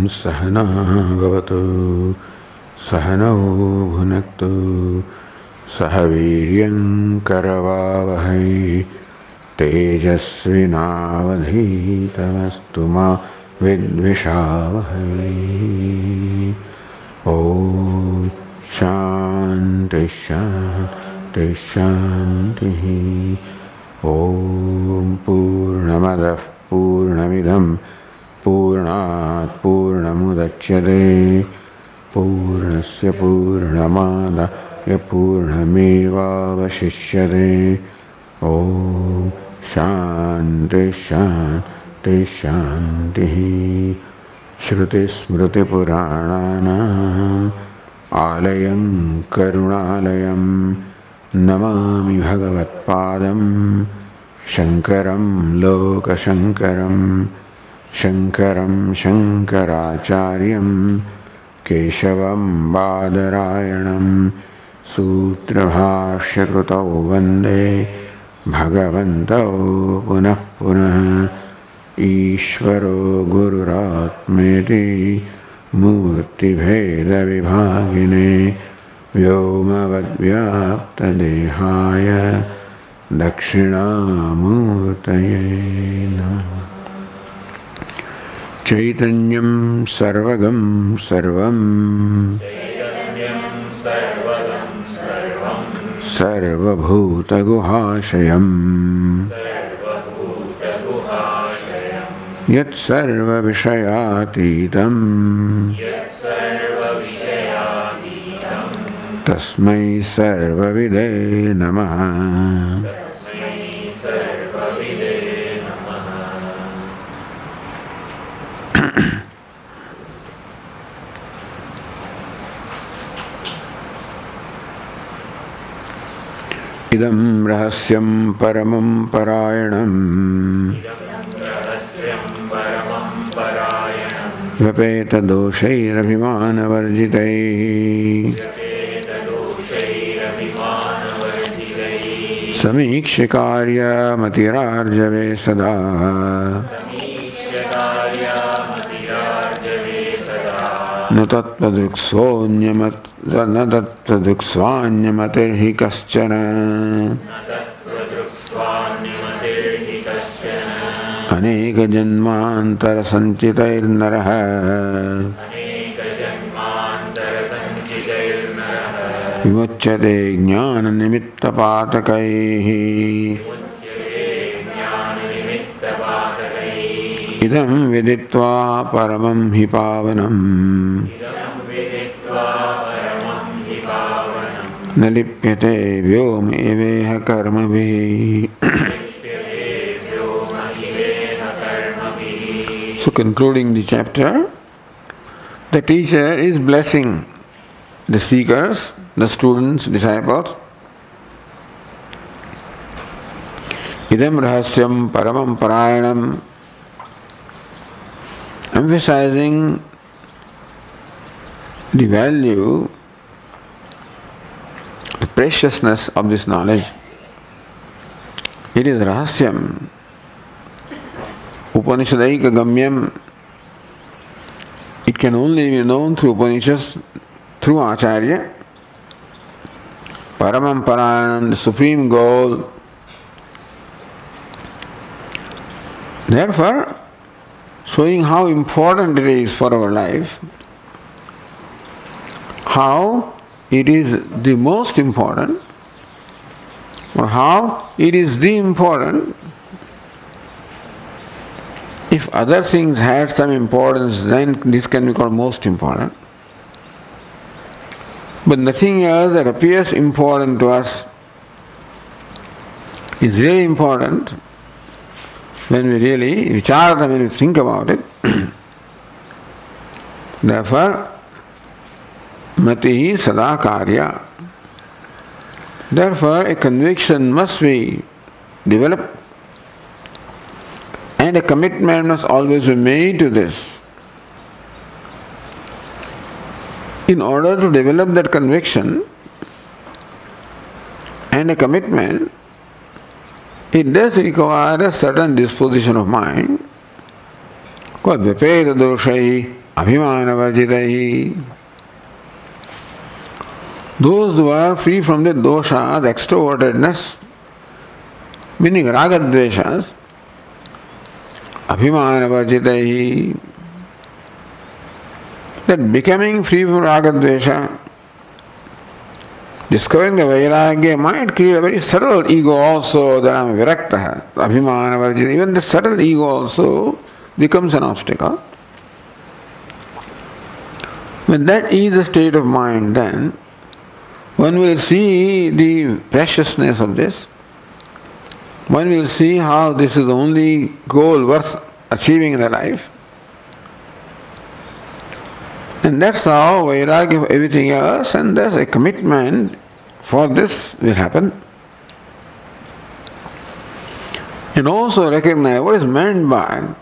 सहना भवतु सहनौ भुनक्तु सह वीर्यं करवावहै तेजस्विनावधीतमस्तु मा विद्विषावहै। ॐ शान्ति शान्ति शान्तिः। ॐ पूर्णमदः पूर्णमिदं पूर्णात् पूर्णमुदच्यते पूर्णस्य पूर्णमादाय पूर्णमेवावशिष्यते। ॐ शान्ति शान्ति शान्तिः। श्रुतिस्मृतिपुराणानाम् आलयं करुणालयं नमामि भगवत्पादं शङ्करं लोकशङ्करं शङ्करं शङ्कराचार्यं केशवं बादरायणं सूत्रभाष्यकृतौ वन्दे भगवन्तौ पुनः पुनः। ईश्वरो गुरुरात्मेति मूर्तिभेदविभागिने व्योमवद्व्याप्तदेहाय दक्षिणामूर्तये नमः। चैतन्यं सर्वगं सर्वं सर्वभूतगुहाशयम् यत्सर्वविषयातीतं तस्मै सर्वविदे नमः। इदं रहस्यं परमं परायणम् व्यपेतदोषैरभिमानवर्जितैः समीक्ष्यकार्यमतिरार्जवे सदा न तत्त्वदृक्स्वान्यमतिर्हि कश्चन अनेकजन्मान्तरसञ्चितैर्नरः विमुच्यते ज्ञाननिमित्तपातकैः। इदं विदित्वा परमं हि पावनम् न लिप्यते व्योमेवेह कर्मभिः। So concluding the chapter, the teacher is blessing the seekers, the students, disciples. Idam rahasyam paramam parayanam, emphasizing the value, the preciousness of this knowledge. It is rahasyam, Upanishadaika Gamyam. It can only be known through Upanishads, through Acharya. Paramam Parayanam, the supreme goal. Therefore, showing how important it is for our life, how it is the most important, or how it is the important. If other things had some importance, then this can be called most important. But nothing else that appears important to us is really important when we really vicharata, when we think about it. Therefore, matihi sada karya. Therefore, a conviction must be developed and a commitment must always be made to this. In order to develop that conviction and a commitment, it does require a certain disposition of mind called vipeda doshai abhimanavarjitaihi. Those who are free from the dosha, the extrovertedness, meaning ragadveshas, abhimanavarjitaihi, that becoming free from ragadvesha, discovering the vairagya might create a very subtle ego also, that I am virakta, abhimanavarjitaihi. Even the subtle ego also becomes an obstacle. When that is the state of mind, then one will see the preciousness of this. One will see how this is the only goal worth achieving in the life. And that's how vairagya of everything else, and thus a commitment for this will happen. And also recognize what is meant by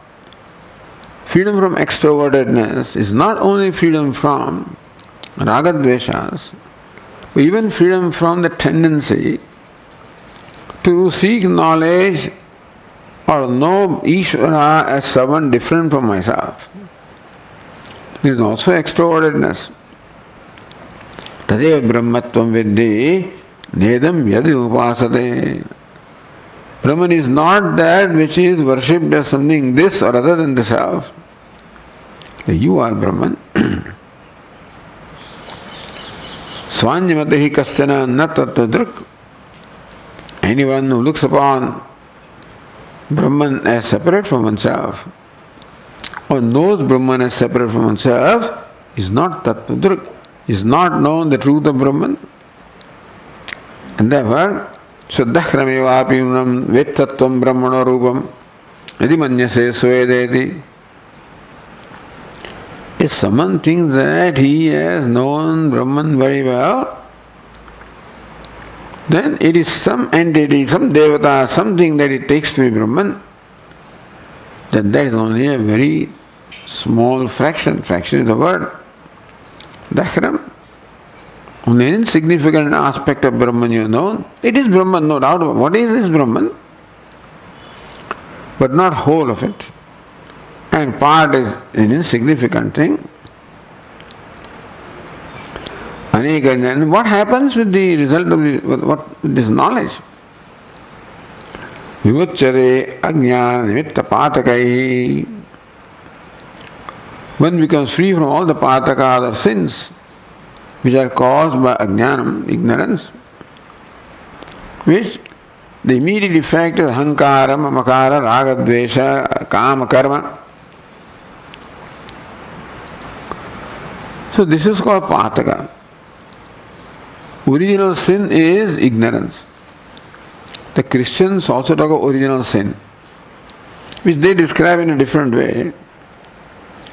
freedom from extrovertedness is not only freedom from ragadveshas, but even freedom from the tendency to seek knowledge or know Ishvara as someone different from myself. There is also extrovertedness. Tadeva brahmatvam vidhi nedam yadi upasate. Brahman is not that which is worshipped as something this or other than the self. You are Brahman. Swanyamatahi kaschana na tattva. Anyone who looks upon Brahman as separate from oneself, or knows Brahman as separate from oneself, is not tattva, is not known the truth of Brahman. And therefore, Shuddhakrameva apimnam vettattvam brahmano rupam yadi manyase svedeti. If someone thinks that he has known Brahman very well, then it is some entity, some devata, something that it takes to be Brahman, then that is only a very small fraction. Fraction is the word. Dakram. Only an insignificant aspect of Brahman you know. It is Brahman, no doubt. What is this Brahman? But not whole of it. And part is an insignificant thing. And what happens with the result of this knowledge? Vimucchare ajnana nimitta patakai. One becomes free from all the patakas or sins which are caused by ajnanam, ignorance, which the immediate effect is ahankara, mamakara, ragadvesha, kama, karma. So this is called pataka. Original sin is ignorance. The Christians also talk of original sin, which they describe in a different way.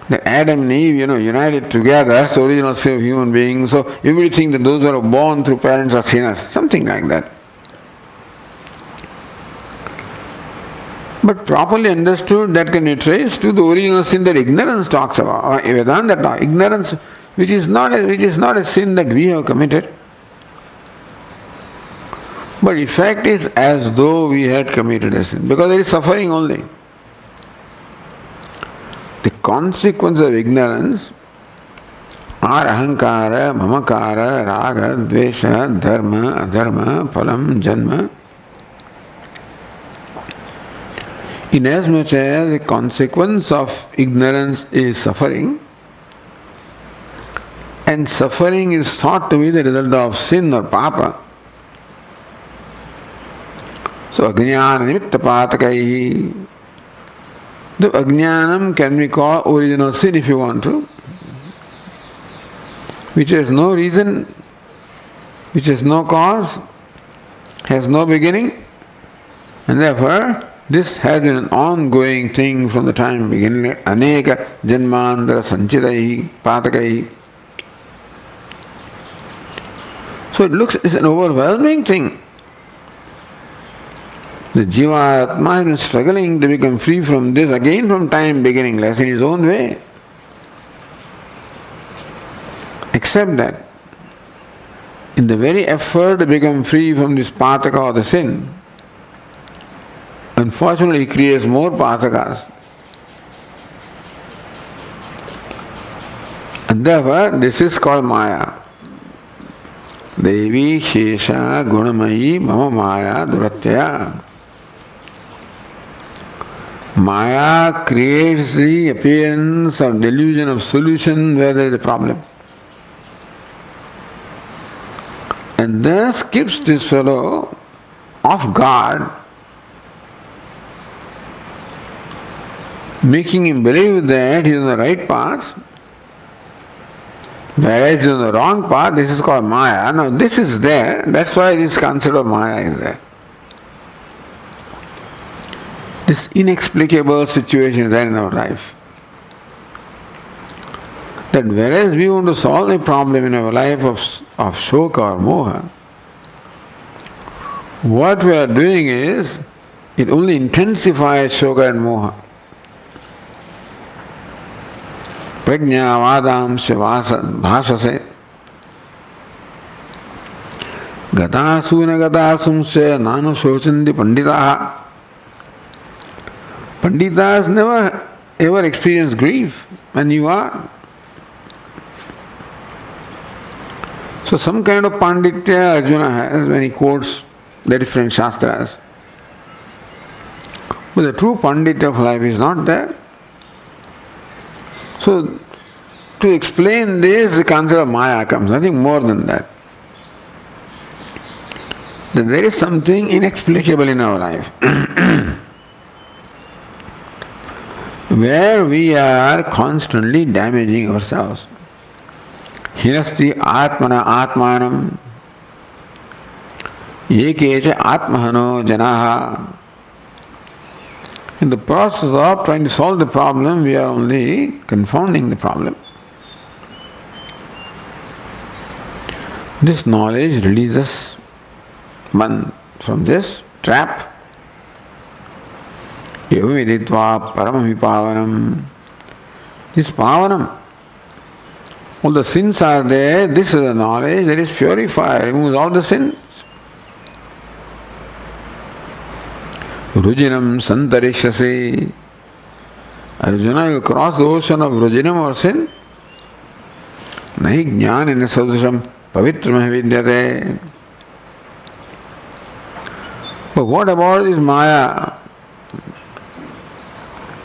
That Adam and Eve, united together, that's the original sin of human beings. So everybody thinks that those who are born through parents are sinners, something like that. But properly understood, that can be traced to the original sin that ignorance talks about, or Vedanta talks. Ignorance, which is not a sin that we have committed. But effect is as though we had committed a sin, because there is suffering only. The consequences of ignorance are ahankara, mamakara, raga, dvesha, dharma, adharma, phalam, janma. Inasmuch as the consequence of ignorance is suffering, and suffering is thought to be the result of sin or papa. So ajnana nimitta patakai. The ajnanam can be called original sin if you want to, which has no reason, which has no cause, has no beginning, and therefore this has been an ongoing thing from the time beginning. Aneka janmandara sanchitai patakai. So it's an overwhelming thing. The Jivatma has been struggling to become free from this again from time beginningless in his own way. Except that in the very effort to become free from this pataka or the sin, unfortunately he creates more patakas. And therefore, this is called Maya. Devi Shesha Gunamayi Mama Maya Duratyaya. Maya creates the appearance or delusion of solution where there is a problem. And thus keeps this fellow off guard, making him believe that he is on the right path, whereas he is on the wrong path. This is called Maya. Now this is there, that's why this concept of Maya is there. This inexplicable situation is there in our life. That whereas we want to solve a problem in our life of shoka or moha, what we are doing is, it only intensifies shoka and moha. Prajna vadam se bhashase gatasuna gatasum se nanu shochandi panditaha. Panditas never ever experience grief, and you are. So some kind of panditya Arjuna has when he quotes the different shastras. But the true panditya of life is not there. So to explain this, the concept of Maya comes, nothing more than that. That there is something inexplicable in our life. Where we are constantly damaging ourselves. Hinasti atmana atmanam yekecha atmahano janaha. In the process of trying to solve the problem, we are only confounding the problem. This knowledge releases one from this trap. Viditva paramamipavanam. This pavanam. All the sins are there. This is the knowledge that is purified, removes all the sins. Rujinam santarishase. Arjuna, you cross the ocean of rujinam or sin. Nahi jnanena sadrusham pavitram vidyate. But what about this Maya?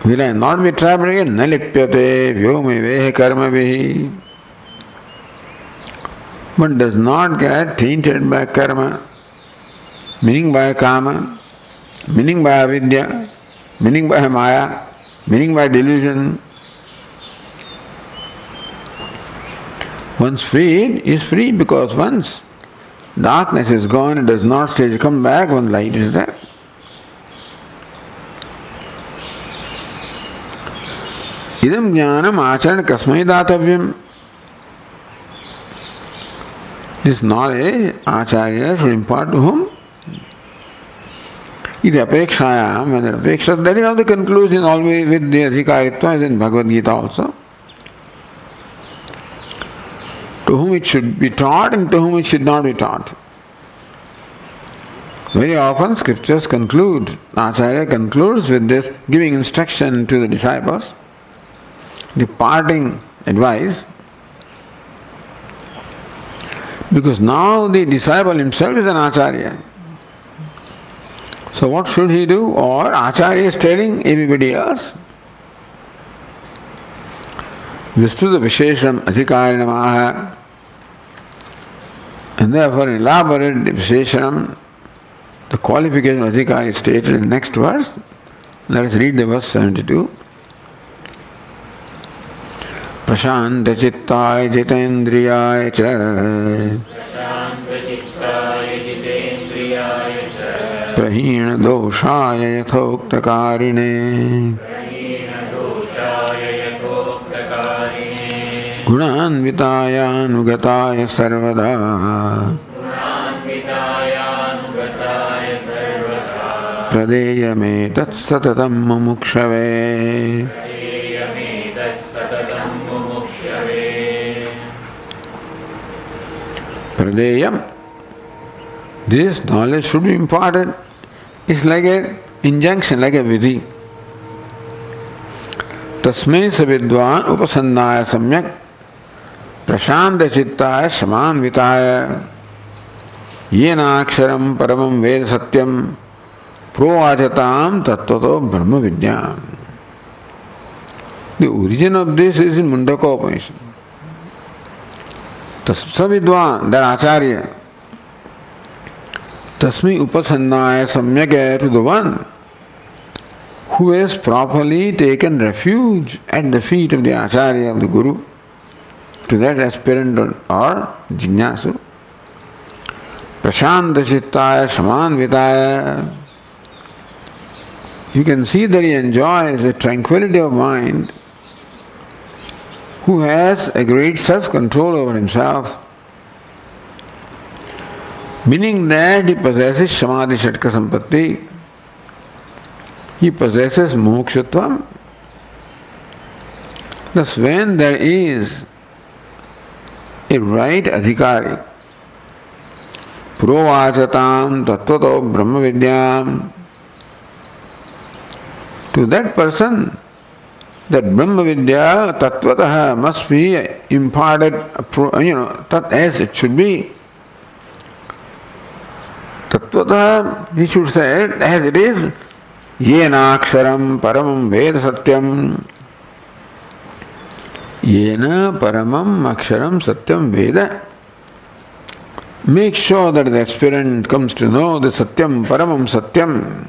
Will I not be trapped again? Nalipyate vyome vehe karma vihi. But does not get tainted by karma, meaning by kama, meaning by avidya, meaning by maya, meaning by delusion. Once freed is free, because once darkness is gone, it does not stay to come back when light is there. Idam jnanam acharana kasmai datavyam. This knowledge Acharya should impart to whom? Iti apekshayam, and apeksha, that is how the conclusion always with the adhikaritva is in Bhagavad Gita also. To whom it should be taught and to whom it should not be taught. Very often scriptures conclude, Acharya concludes with this, giving instruction to the disciples, the parting advice, because now the disciple himself is an Acharya. So what should he do? Or Acharya is telling everybody else. Vistuta Vishesham Adhikarinamaha. And therefore, in elaborate Visheshanam, the qualification of Adhikari is stated in the next verse. Let us read the verse 72. Prashanta Chittaya Jitendriyaya Cha Prahina Doshaya Yathoktakarine Gunanvitaya Anugataya Sarvada Pradeyame Tat Satatam Mumukshave. Pradeyam. This knowledge should be imparted. It's like an injunction, like a vidhi. Tasmai savidvan upasannaya samyak प्रशांत चित्ताय समान्विताय येनाक्षरम परमं वेद सत्यम प्रोवाचताम तत्वतो ब्रह्म विद्याम. The origin of this is in Mundaka Upanishad. Tasma vidwan, that acharya, tasmi upasannaya samyakaya, to the one who has properly taken refuge at the feet of the acharya, of the guru, to that aspirant or jnanasu. Prashanta chittaya samanvitaya. You can see that he enjoys a tranquility of mind, who has a great self-control over himself, meaning that he possesses Samadhi Shatka Sampatti, he possesses Mokshatvam. Thus, when there is a right adhikari, Provachatam Tattvato Brahma Vidyam, to that person, that Brahma Vidya Tattvataha must be imparted, as it should be. Tattvataha, he should say it as it is. Yena aksharam paramam veda satyam. Yena paramam aksharam satyam veda. Make sure that the aspirant comes to know the satyam, paramam satyam.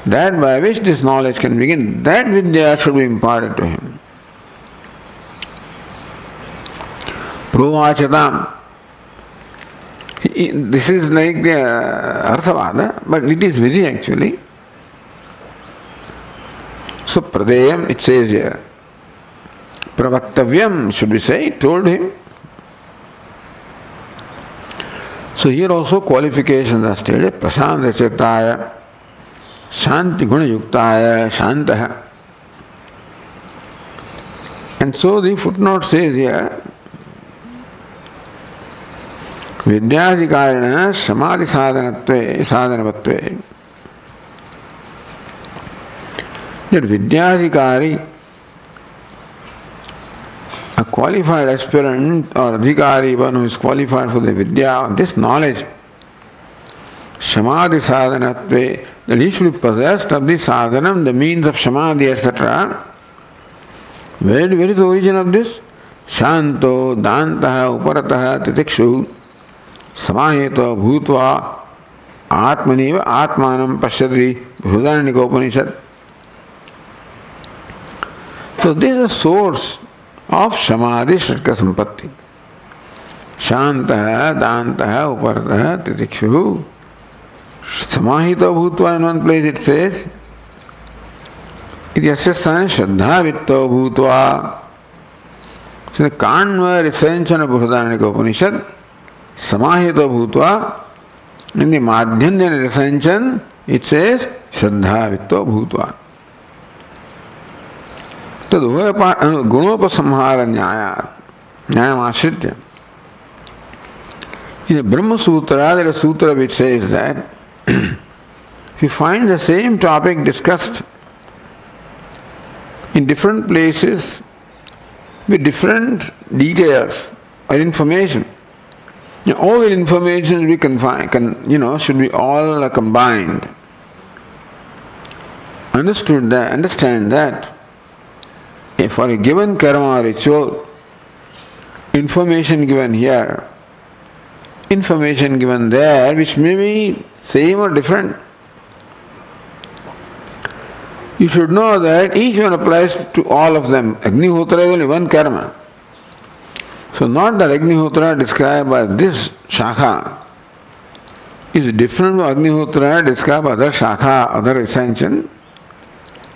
That by which this knowledge can begin, that vidya should be imparted to him. Provachatam. This is like the Arthavada, but it is Vidi actually. So Pradeyam, it says here. Pravattavyam should be said, told him. So here also qualifications are stated. Prashanta Chetaya, Shanti Guna Yuktaya, Shantaha. And so the footnote says here, Vidyadhikarina Samadhi sadhanavatve. That Vidyadhikari, a qualified aspirant or adhikari, one who is qualified for the Vidya, this knowledge, Samadhi sadhanatve, that he should be possessed of the sadhanam, the means of Samadhi, etc. Where is the origin of this? Shanto, Dantaha, Uparataha, Titikshu, Samaheto, Bhutva, Atmaniva, Atmanam, Pashyati, Bhudanika Upanishad. So this is a source of Samadhi Shatka Sampatti. Shantaha, Dantaha, Uparataha, Titikshu, Samahito Bhutva, in one place it says, Ityasya Shraddha Vitto Bhutva. So the Kanva recension of Bhudanika Upanishad, Samahito Bhutva, in the Madhyandana recension, it says Shraddha Vitto Bhutva. Tad Gunopasamhara Nyaya, Nyayam Ashritya. In the Brahma Sutra, there is a sutra which says that if you find the same topic discussed in different places with different details or information, all the information should be should be all combined. Understand that for a given karma or ritual, information given here, information given there, which may be same or different. You should know that each one applies to all of them. Agnihotra is only one karma. So not that Agnihotra described by this Shakha is different from Agnihotra described by other Shakha, other ascension.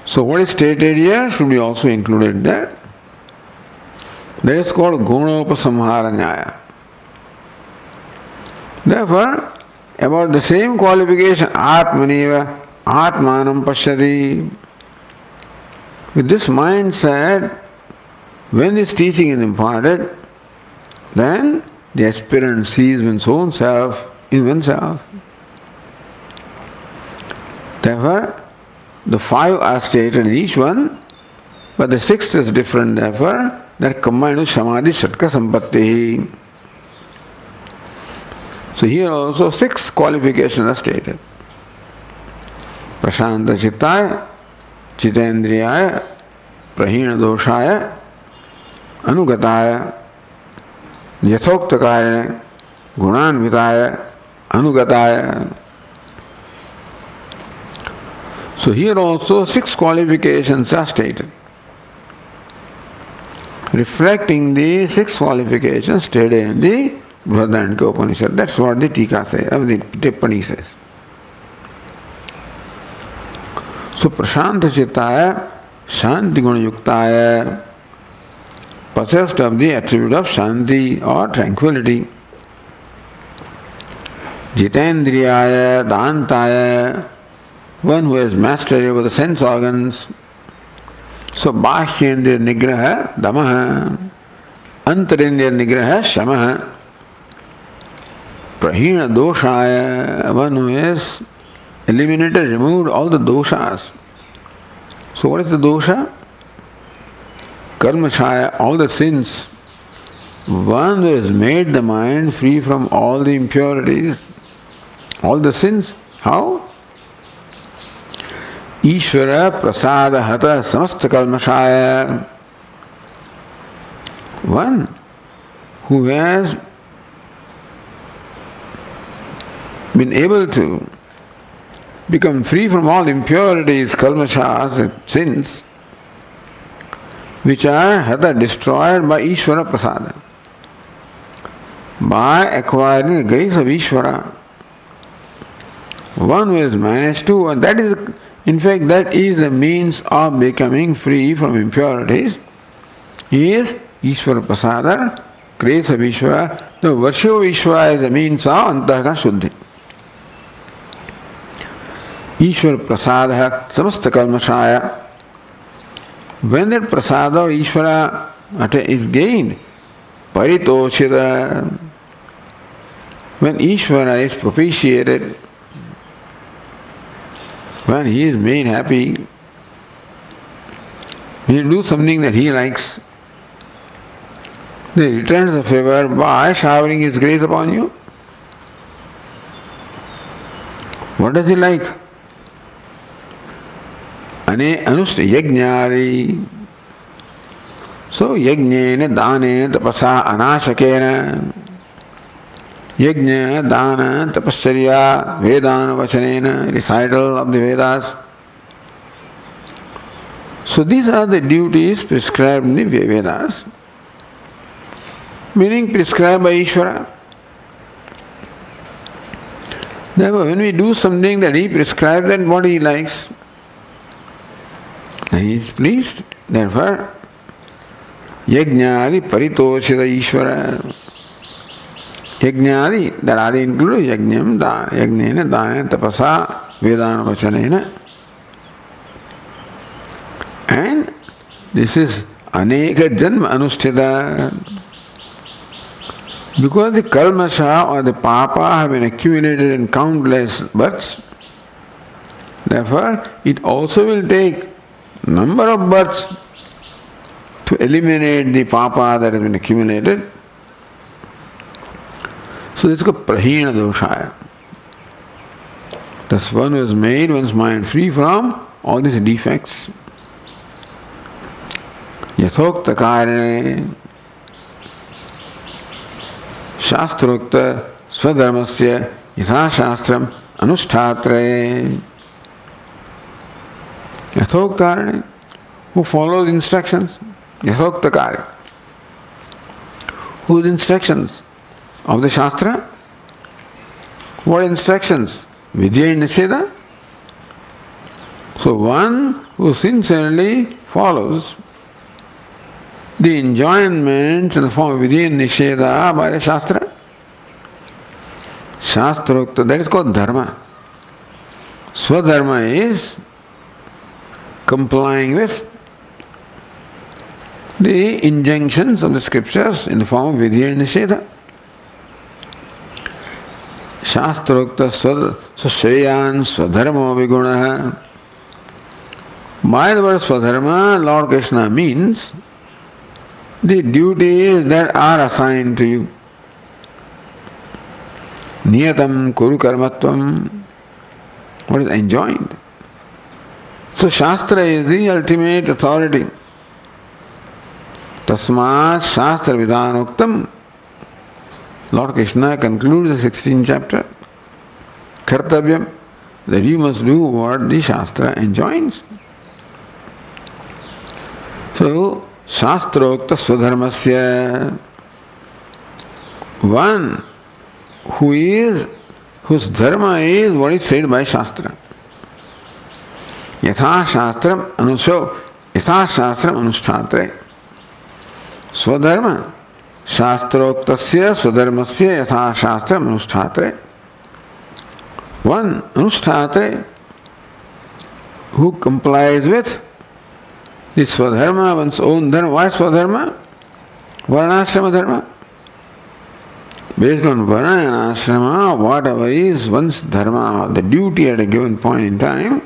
So what is stated here should be also included there. That is called Gunopasamhara Nyaya. Therefore, about the same qualification, Atmaniva, Atmanam Pashyati. With this mindset, when this teaching is imparted, then the aspirant sees one's own self in oneself. Therefore, the 5 are stated in each one, but the 6th is different. Therefore, that are combined with Samadhi Shatka Sampatti. So here also 6 qualifications are stated. Prashanta Chittaya, Chitendriyaya, Prahina Doshaya, Anugataya, Yathoktakaya, Gunanvitaya, Anugataya. So here also 6 qualifications are stated, reflecting the 6 qualifications stated in the Brihadaranyaka Upanishad. That's what the Tika says, the Tippani says. So Prashanta Chittaya, Shanti Guna Yuktaya, possessed of the attribute of Shanti or tranquility. Jitendriyaya, Dantaya, one who has mastery over the sense organs. So Bahyendriya Nigraha, Damaha, Antarendriya Nigraha, Shamaha. Prahina Doshaya, one who has eliminated, removed all the doshas. So what is the dosha? Karmashaya, all the sins. One who has made the mind free from all the impurities, all the sins. How? Ishvara Prasada Hata Samasta Kalmashaya. One who has been able to become free from all impurities, kalmashas, sins, which are hata, destroyed by Ishvara Prasada, by acquiring the grace of Ishvara. One who has managed to, and that is, in fact, that is the means of becoming free from impurities, is Ishvara Prasada, grace of Ishvara. The virtue of Ishvara is the means of Antahakana Shuddhi. Ishvara Prasada Samasta Kalmashaya. When that Prasada of Ishvara is gained, Paritoshita, when Ishvara is propitiated, when he is made happy, when you do something that he likes, he returns the favor by showering his grace upon you. What does he like? Ane anushta yajnari. So yajnena dane tapasa anashakena. Yajna, dana, tapasarya, vedana vachanena, recital of the Vedas. So these are the duties prescribed in the Vedas, meaning prescribed by Ishvara. Therefore, when we do something that he prescribed, then what he likes, then he is pleased. Therefore, yajnadi paritoshita Ishvara. Yajnadi, that adi include yajnam, yajnena, dana, tapasa, vedana vachanena. And this is aneka janma anusthita. Because the kalmasha or the papa have been accumulated in countless births, therefore it also will take number of births to eliminate the papa that has been accumulated. So this is called prahina doshaya. Thus one who has made one's mind free from all these defects. Yathokta karane Shastrokta Swadharmasya Yatha Shastram Anushthatre. Yathokta, who follows instructions. Yathokta Karya. Whose instructions? Of the Shastra? What instructions? Vidya and Nisheda. So one who sincerely follows the enjoyments in the form of Vidya and Nisheda by the Shastra. Shastrokta, that is called Dharma. Swadharma is complying with the injunctions of the scriptures in the form of Vidya and Nisheda. Shastrokta Swashayan Swadharma Vigunaha. By the word Swadharma, Lord Krishna means the duties that are assigned to you. Niyatam kuru karmatvam, what is enjoined. So Shastra is the ultimate authority. Tasmat Shastra Vidhanoktam. Lord Krishna concludes the 16th chapter. Kartavyam, that you must do what the Shastra enjoins. So, Shastrokta Swadharmasya, one whose dharma is what is said by Shastra. Yatha Shastram Anushthatre. Swadharma. Shastroktasya Swadharmasya Yatha Shastram Anushthatre. One Anushthatre who complies with the Swadharma, one's own dharma. Why Swadharma? Varnashrama dharma. Based on Varna and Ashrama, whatever is one's dharma, the duty at a given point in time,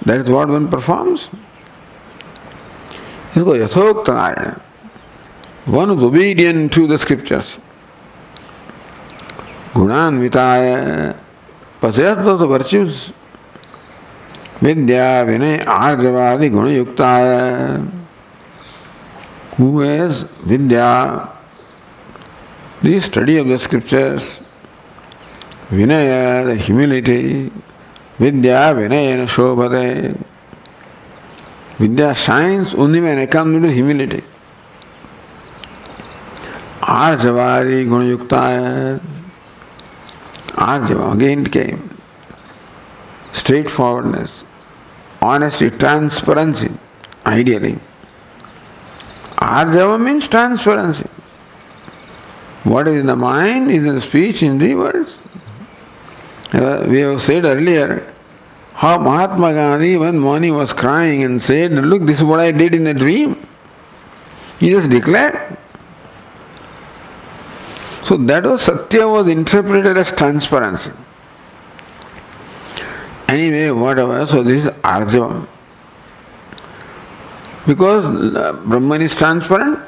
that is what one performs. Yathokta, one who is obedient to the scriptures. Gunanvitaya, possessed of the virtues. Vidya, Vinay, Arjavadi, Gunayuktaya, who has Vidya, the study of the scriptures, Vinaya, the humility, Vidya, Vinayana Shobhate. Vidya shines only when it comes to humility. Arjavari Gunayuktaya. Arjava again came. Straightforwardness, honesty, transparency, ideally. Arjava means transparency. What is in the mind is in the speech, in the words. We have said earlier how Mahatma Gandhi one morning was crying and said, "Look, this is what I did in a dream." He just declared. So that was Satya was interpreted as transparency. Anyway, whatever, so this is Arjava. Because Brahman is transparent,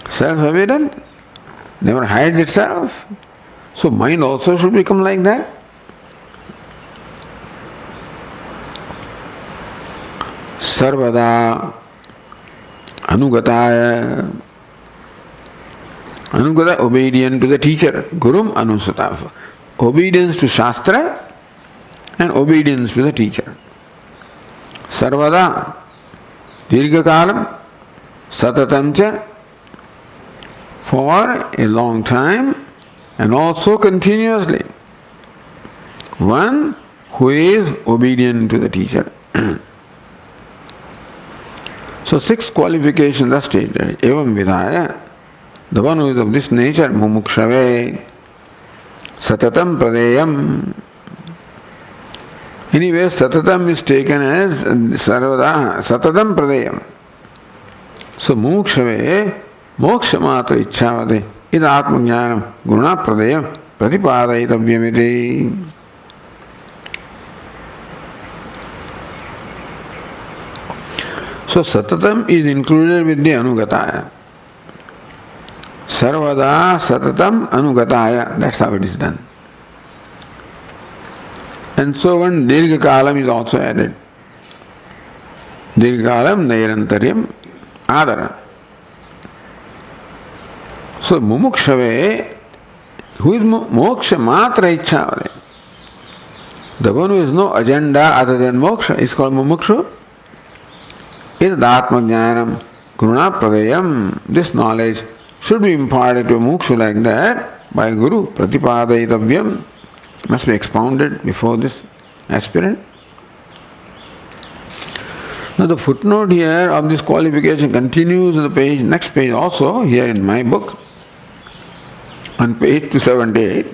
self-evident, never hides itself. So mind also should become like that. Sarvada Anugataya. Anugata, obedient to the teacher. Gurum Anusata. Obedience to Shastra and obedience to the teacher. Sarvada, Dirghakalam, Satatamcha, for a long time and also continuously. One who is obedient to the teacher. So 6 qualifications are stated. Evam Vidaya, the one who is of this nature, Mumukshave, Satatam Pradeyam. Anyway, Satatam is taken as Sarvada, Satatam Pradeyam. So Mumukshave, Moksha Matra Icchavate, Ida Atma Jnanam, Guna Pradeyam, Pratipadayitavyamiti. So Satatam is included with the Anugataya. Sarvada Satatam Anugataya, that's how it is done. And so one Dirghakalam is also added. Dirghakalam Nairantaryam Adara. So Mumukshave, who is Moksha Matra Icchavale. The one who has no agenda other than moksha is called Mumukshu. Idatma Jnanam Guruna Pradeyam. This knowledge should be imparted to a mukshu like that by Guru. Pratipadayitavyam must be expounded before this aspirant. Now the footnote here of this qualification continues on the page, next page also, here in my book, on page 278.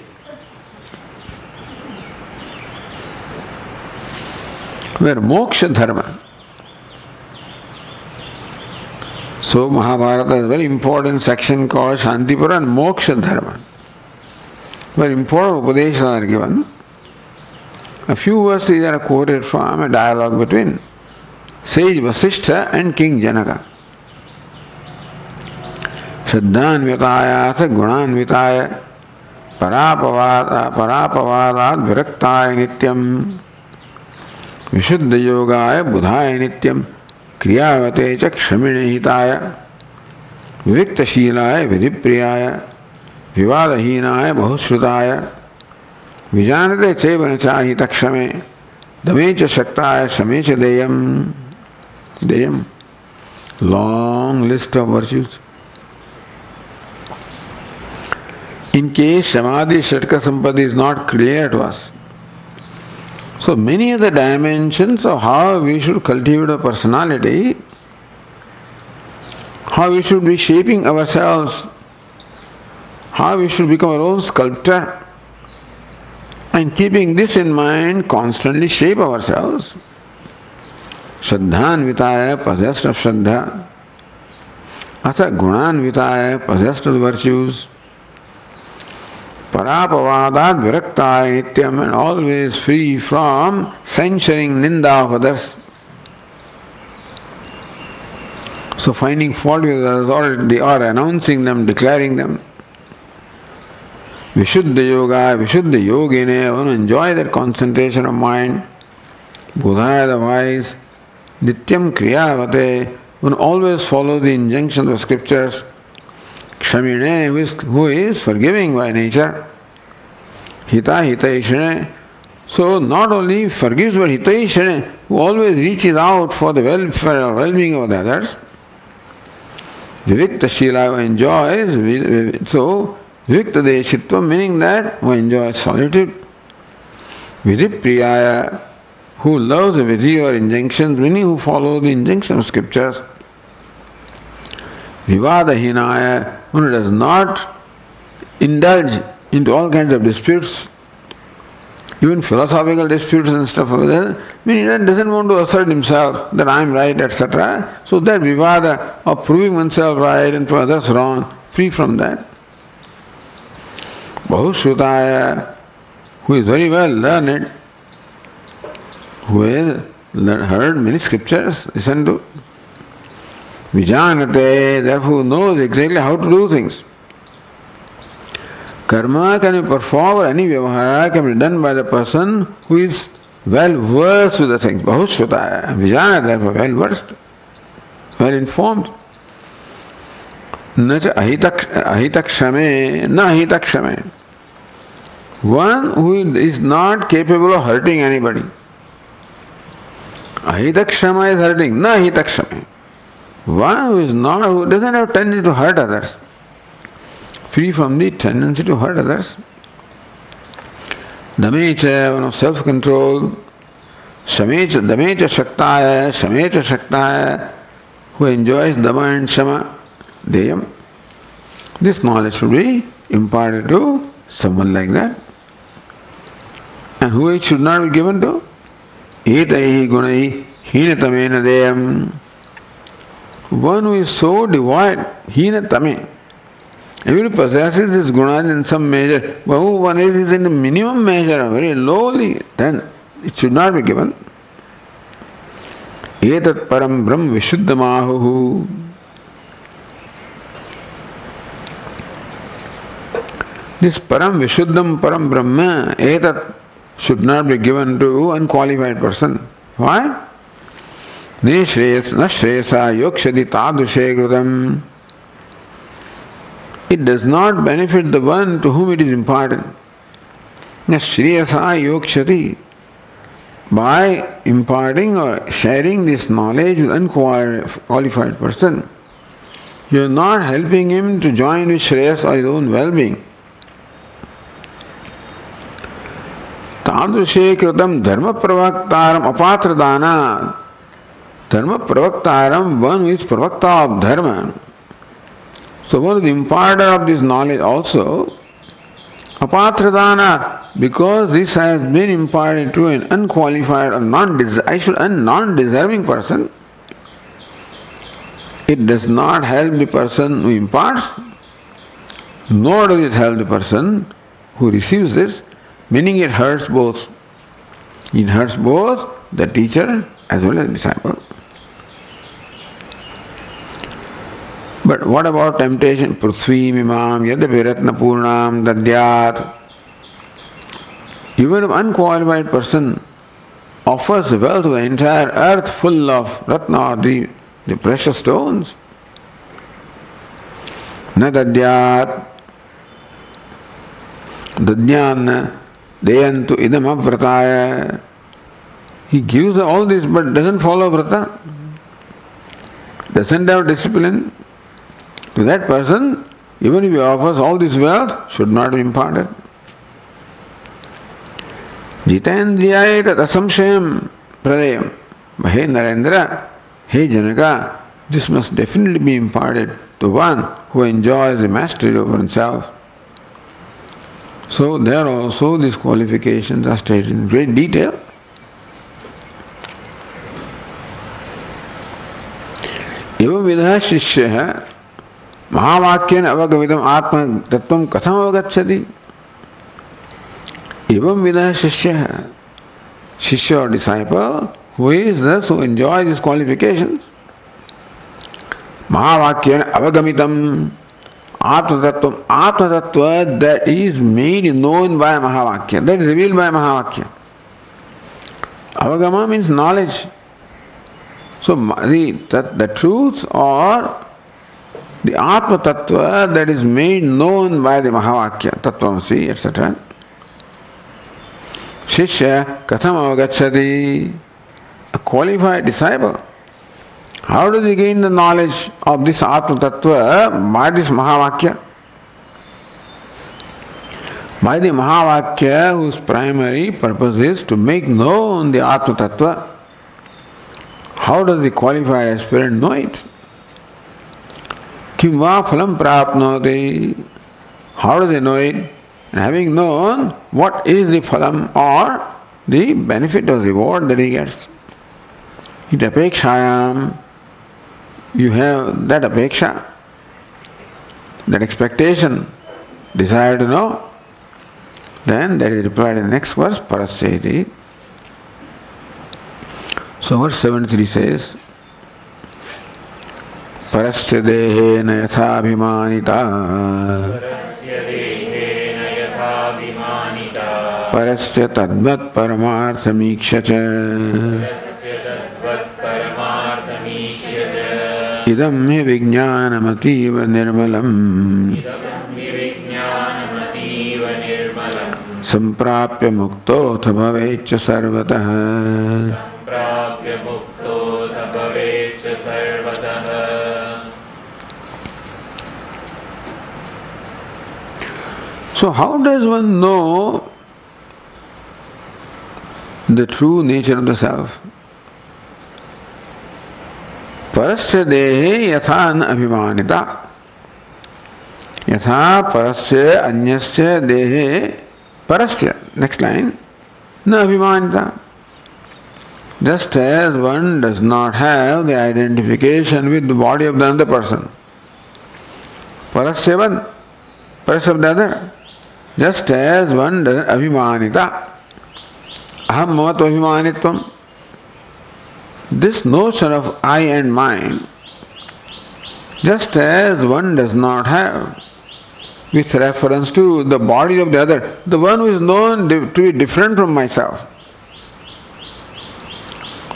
Where moksha dharma. So Mahabharata is a very important section called Shantipura and Moksha Dharma. Very important Upadeshas are given. A few verses are quoted from a dialogue between sage Vasishtha and King Janaka. Shraddhanvitaya sa gunanvitaya Parapavadad viraktāya nityam Vishuddha yogāya buddhāya nityam Kriyavate cha kshamine Vivikta shīlāya vidhipriyāya Vivādahīnāya bahushrutāya Vijanate chevana chahita kshame Damecha shaktāya samecha deyam. Long list of virtues. In case Samadhi Shatka Sampati is not clear to us, so many of the dimensions of how we should cultivate a personality, how we should be shaping ourselves, how we should become our own sculptor, and keeping this in mind, constantly shape ourselves. Shraddhanvitaya, possessed of Shraddha, Atha Gunanvitaya, possessed of virtues, Parapavadad Viraktaya Nityam, and always free from censuring ninda of others. So finding fault with others or announcing them, declaring them. Vishuddha Yoga, Vishuddha Yogine, one enjoy that concentration of mind. Buddhaya the wise, Nityam Kriyavate, one always follow the injunctions of scriptures. Kshamine, who is forgiving by nature. Hita Hitaishane, so not only forgives but Hitaishane, who always reaches out for the welfare or well-being of the others. Vivikta Shila, who enjoys, so Vivikta Deshitva, meaning that who enjoys solitude. Vidhipriyaya, who loves the vidhi or injunctions, meaning who follow the injunctions of scriptures. Vivadahinaya, one who does not indulge into all kinds of disputes, even philosophical disputes and stuff like that, meaning he doesn't want to assert himself that I am right, etc. So that vivada of proving oneself right and for others wrong, free from that. Bahushrutaya, who is very well learned, who has heard many scriptures, listened to. Vijanate, therefore knows exactly how to do things. Karma can be performed or any vyavahara can be done by the person who is well versed with the things. Bahushrutaya, Vijana, therefore well versed, well informed. Nacha ahitakshame, na ahitakshame. One who is not capable of hurting anybody. Ahitakshama is hurting, na ahitakshame. One who is not, who doesn't have tendency to hurt others, free from the tendency to hurt others. Damecha, one of self-control. Damecha shaktaya, who enjoys dama and shama, deyam. This knowledge should be imparted to someone like that. And who it should not be given to? Etaihi gunaihi hinatamena deyam. One who is so devoid, hinatame. Everybody possesses this gunas in some measure, but who one is in the minimum measure, very lowly, then it should not be given. Etat param brahm vishuddhamahuhu. This param vishuddham param brahma, etat should not be given to unqualified person. Why? Ne shreyas na shreyasa yokshadi tadushe krudam. It does not benefit the one to whom it is imparted. Na shreyasa yokshati. By imparting or sharing this knowledge with unqualified person, you are not helping him to join with shreyas or his own well-being. Tadushe kritam dharma pravaktaram apatradana. Dharma pravaktaram, one who is pravakta of dharma. So one is the imparter of this knowledge also. Apatradana, because this has been imparted to an unqualified or non-deserving person, it does not help the person who imparts, nor does it help the person who receives this, meaning it hurts both. It hurts both the teacher as well as the disciple. But what about temptation? Prithvi mimam yadapi ratna purnam dadyat. Even if an unqualified person offers wealth to the entire earth full of ratna, the precious stones, na dadyat dadyan deyantu idam avrataya. He gives all this but doesn't follow vrata, doesn't have discipline. To that person, even if he offers all this wealth, should not be imparted. Jitendriyaya tat asamshayam pradayam. Hey Narendra, hey Janaka, this must definitely be imparted to one who enjoys the mastery over himself. So there also these qualifications are stated in great detail. Evam vidha shishya महावाक्येन अवगमितम आत्म तत्वम कथम अवगच्छति. एवं विदः शिष्य or disciple who is thus who enjoys these qualifications. महावाक्येन अवगमितम आत्म तत्व that is made known by महावाक्य, that is revealed by महावाक्य. Avagama means knowledge. So the truth or the Atma Tattva that is made known by the Mahavakya, Tattvamasi, etc. Shishya Katham Avagacchati. A qualified disciple, how does he gain the knowledge of this Atma Tattva? By this Mahavakya. By the Mahavakya whose primary purpose is to make known the Atma Tattva. How does the qualified aspirant know it? Kim va phalam prapnoti. How do they know it? And having known, what is the phalam or the benefit or reward that he gets? It apekshayam. You have that apeksha, that expectation, desire to know. Then that is replied in the next verse, parasyeti. So verse 73 says, परस्य देहेन यथाभिमानिता परस्य तद्वत् परमार्थमीक्ष्य च इदं हि विज्ञानमतीव निर्मलम् सम्प्राप्य मुक्तोऽथ भवेच्च सर्वतः. So how does one know the true nature of the self? Parasya dehe yatha na abhimanita. Yatha parasya anyasya dehe parasya. Next line. Na abhimanita. Just as one does not have the identification with the body of the other person. Parasya one, parasya of the other. Just as one doesn't abhimanita. Aham mamato abhimanitvam. This notion of I and mine, just as one does not have with reference to the body of the other, the one who is known to be different from myself.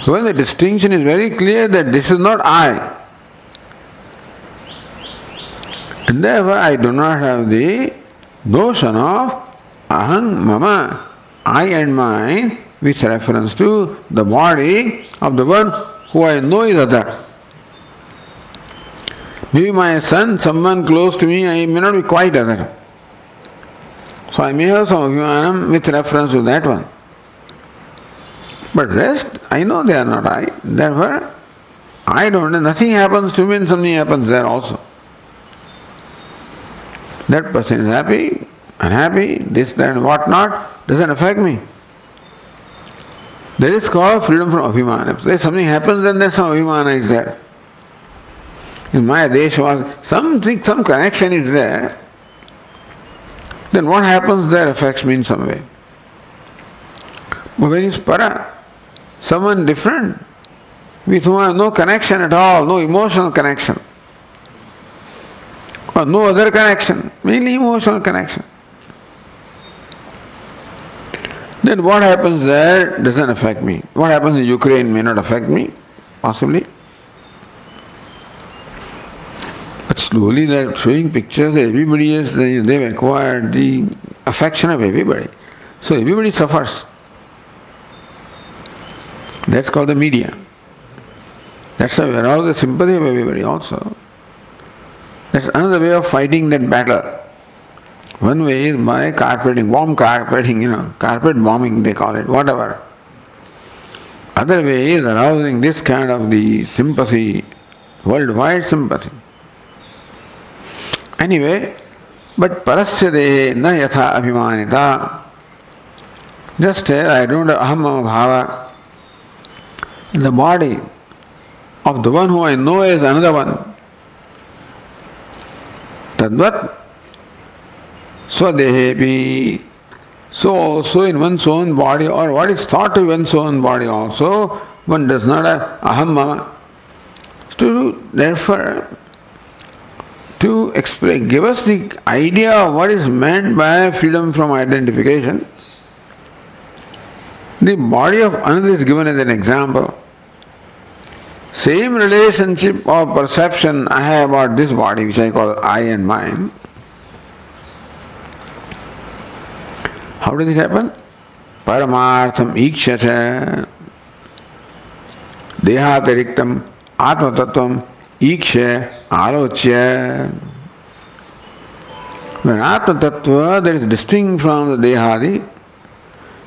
So when the distinction is very clear that this is not I, and therefore I do not have the notion of aham mama, I and mine, with reference to the body of the one who I know is other. Maybe my son, someone close to me, I may not be quite other. So I may have some abhimanam with reference to that one. But rest, I know they are not I. Therefore, I don't know, nothing happens to me and something happens there also. That person is happy, unhappy, this, that, and what not, doesn't affect me. That is called freedom from abhimana. If something happens, then there's some abhimana is there. In my deshwas, something, some connection is there. Then what happens there affects me in some way. But when it's para, someone different, with whom I have no connection at all, no emotional connection, or no other connection, mainly emotional connection. Then what happens there doesn't affect me. What happens in Ukraine may not affect me, possibly. But slowly they are showing pictures that everybody is, they've acquired the affection of everybody. So everybody suffers. That's called the media. That's how we arouse the sympathy of everybody also. That's another way of fighting that battle. One way is by carpeting, warm carpeting, carpet bombing they call it, whatever. Other way is arousing this kind of the sympathy, worldwide sympathy. Anyway, but parasya dehe na yatha abhimanita. Just as I don't have aham mama bhava, the body of the one who I know as another one, tadvat swadehepi. So also in one's own body, or what is thought to one's own body also, one does not have aham mama. Therefore, to explain, give us the idea of what is meant by freedom from identification, the body of another is given as an example. Same relationship or perception I have about this body, which I call I and mine. How does it happen? Paramartham ikshya dehatariktam atmatattvam iksha alochya. When Atma Tattva that is distinct from the Dehadi,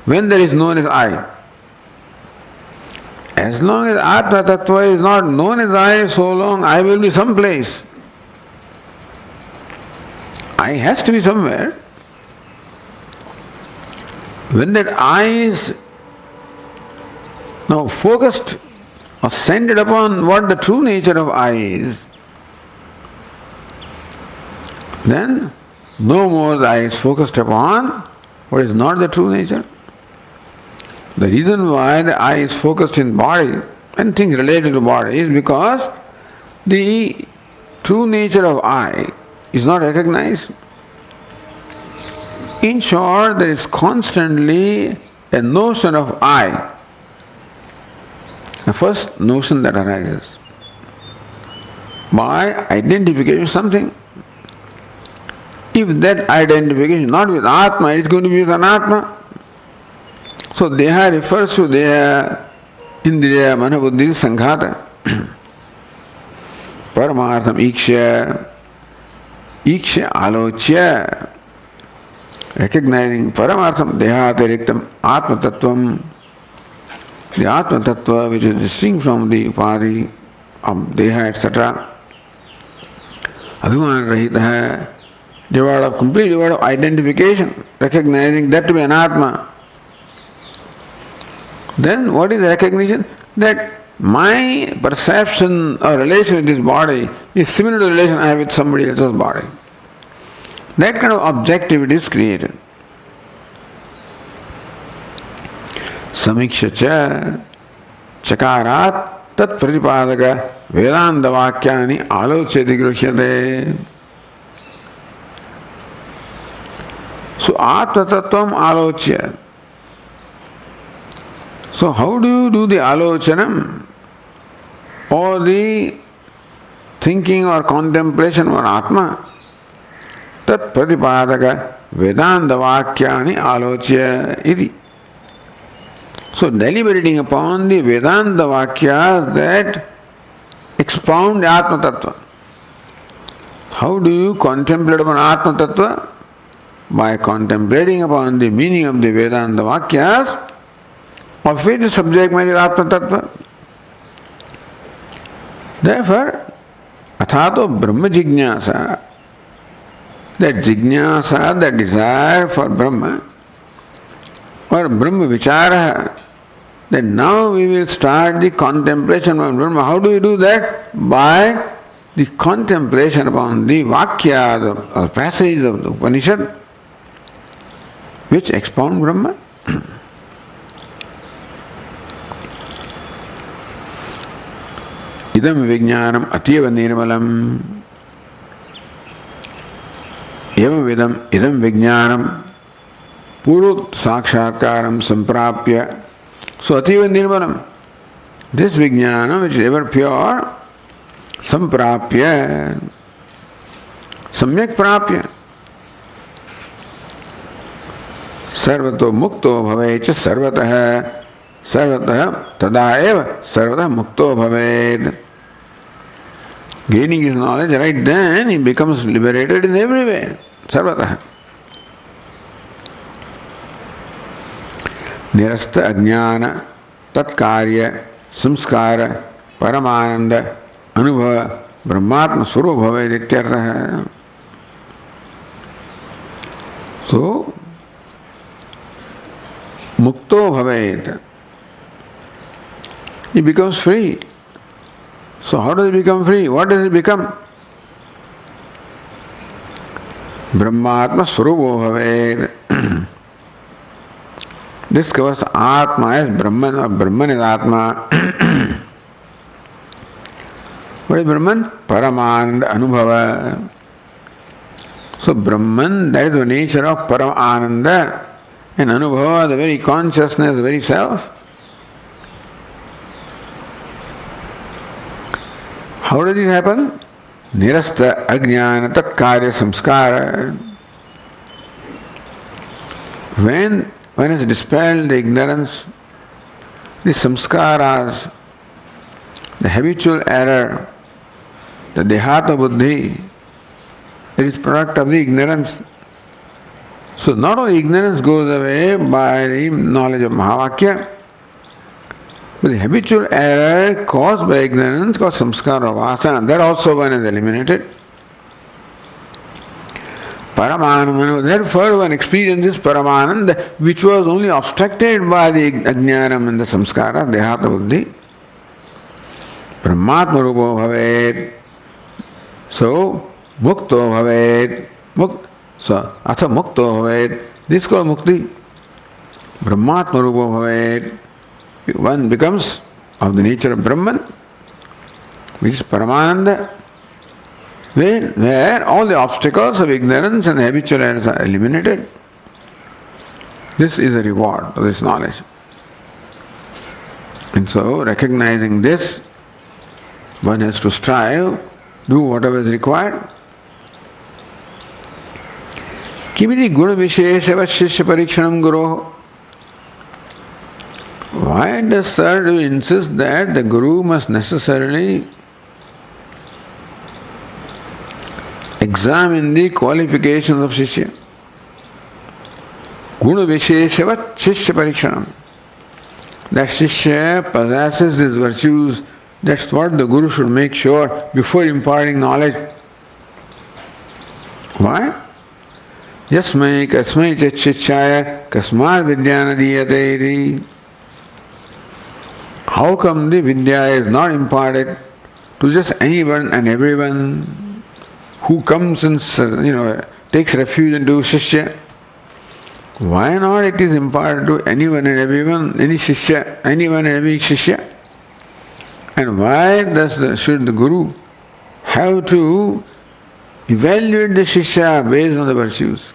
when there is known as I. As long as Atma Tattva is not known as I, so long I will be someplace. I has to be somewhere. When that I is now focused or centered upon what the true nature of I is, then no more the I is focused upon what is not the true nature. The reason why the I is focused in body and things related to body is because the true nature of I is not recognized. In short, there is constantly a notion of I. The first notion that arises by identification with something. If that identification is not with Atma, it is going to be with Anatma. So Deha refers to Deha, Indriya, Mana, Buddhi, Sanghata. Paramartham iksha alochya. Recognizing Paramartham Dehatariktam Atma Tattvam, the Atma Tattva which is distinct from the Upadi of Deha, etc. Abhiman Rahita hai, devoid of complete devoid of identification, recognizing that to be an Atma. Then what is the recognition? That my perception or relation with this body is similar to the relation I have with somebody else's body. That kind of objectivity is created. Samiksha cha chakarat tat pratipadaka vedanta vakyani alocheti grushyate. So atma tattvam alochya. So how do you do the alochanam or the thinking or contemplation on Atma? Tat pratipadaka vedanta vakyani alochya iti. So deliberating upon the Vedanta vakyas that expound Atma Tattva. How do you contemplate upon Atma Tattva? By contemplating upon the meaning of the Vedanta vakyas, of which the subject matter is Atma Tattva. Therefore, athato Brahma Jignasa, that jignasa, that desire for Brahma, or Brahma Vichara, then now we will start the contemplation of Brahma. How do we do that? By the contemplation upon the Vakyas or passages of the Upanishad which expound Brahma. Idam vijnanam atyeva nirmalam. एवं विदम इदम विज्ञानम पूर्व साक्षात्कारम संप्राप्य. So ativa nirmanam. This vijnana which is ever pure, samprapya, samyak prapya, sarvato mukto bhavecha sarvatah, sarvatah tada eva sarvatah mukto bhavet. Gaining his knowledge, right then he becomes liberated in every way. Sarvatah. Nirasta ajnana tatkarya samskara paramananda anubhava brahmatma swarup bhavet ityartha. So, mukto bhavet. He becomes free. So how does he become free? What does he become? Brahmatma swarupo bhavet. Discovers Atma as Brahman or Brahman is Atma. What is Brahman? Paramananda Anubhava. So Brahman, that is the nature of Paramananda, and Anubhava, the very consciousness, the very self. How does it happen? Nirasta ajnana tatkarya samskara. When it's dispelled the ignorance, the samskaras, the habitual error, the dehata buddhi, it is product of the ignorance. So not only ignorance goes away by the knowledge of Mahavakya, but the habitual error caused by ignorance, called samskara or vasana, that also one is eliminated. Paramananda, therefore one experiences Paramananda, which was only obstructed by the ajnanam and the samskara, dehata buddhi. Brahmatma rupo bhavet. So, mukto bhavet. So, atha mukto bhavet. This is called mukti. Brahmatma rupo bhavet. One becomes of the nature of Brahman, which is Paramananda, where all the obstacles of ignorance and habitual errors are eliminated. This is a reward of this knowledge. And so, recognizing this, one has to strive, do whatever is required. Kimiti guna visheshava shishya parikshanam guroho. Why does Sadhu insist that the Guru must necessarily examine the qualifications of Shishya? Guna Visheshava Shishya Parikshanam. That Shishya possesses these virtues, that's what the Guru should make sure before imparting knowledge. Why? Yasmai kasmai chat shishaya kasmad vidyana diyate. How come the Vidya is not imparted to just anyone and everyone who comes and takes refuge into Shishya? Why not it is imparted to anyone and everyone, any Shishya, anyone and every Shishya? And why should the Guru have to evaluate the Shishya based on the virtues?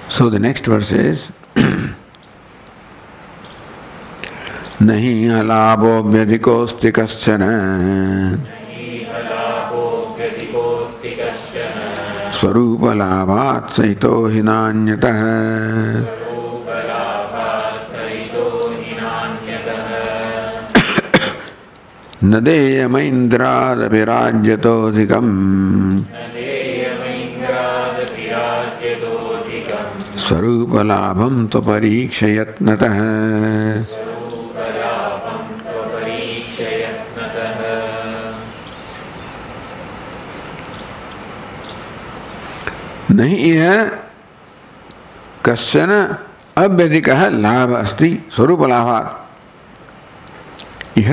So the next verse is Nahi halabo vyadikosti kaschana Swarupa labhat saito hinanyatah Nadeyama indradapi rajyatodhikam Swarupa labham to parikshayatnatah. नहीं है कश्चन अव्यधिकः लाभ अस्ति स्वरूप लाभात् यह